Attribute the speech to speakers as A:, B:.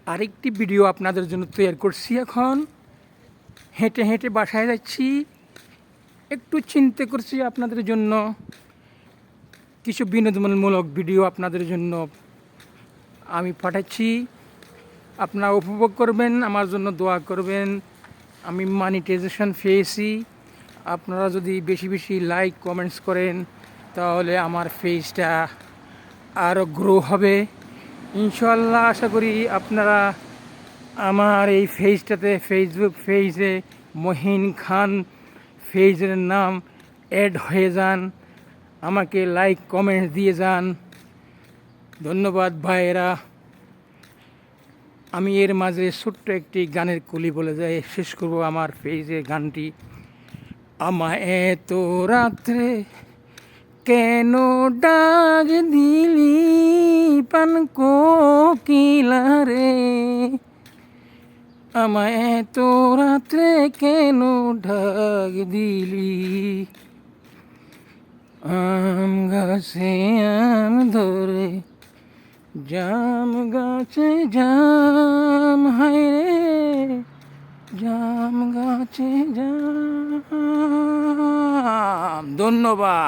A: আরেকটি ভিডিও আপনাদের জন্য তৈরি করছি। এখন হেঁটে হেঁটে বাসায় যাচ্ছি, একটু চিন্তা করছি আপনাদের জন্য কিছু বিনোদনমূলক ভিডিও আপনাদের জন্য আমি পাঠাচ্ছি। আপনারা উপভোগ করবেন, আমার জন্য দোয়া করবেন। আমি মনিটাইজেশন পেয়েছি। আপনারা যদি বেশি বেশি লাইক কমেন্টস করেন তাহলে আমার পেজটা আরও গ্রো হবে ইনশাল্লাহ। আশা করি আপনারা আমার এই পেজটাতে, ফেসবুক পেজে মহিন খান পেজের নাম অ্যাড হয়ে যান, আমাকে লাইক কমেন্টস দিয়ে যান। ধন্যবাদ ভাইয়েরা। আমি এর মাঝে ছোট্ট একটি গানের কলি বলে যাই, শেষ করব আমার পেজে গানটি। আমায় এত রাত্রে কেন ডাক দিলি পান কোকিলা রে, আমায় এত রাত্রে কেন ডাক দিলি, আম গাছে আম ধরে জাম গাছে জাম, হায় রে জাম গাছে জাম। ধন্যবাদ।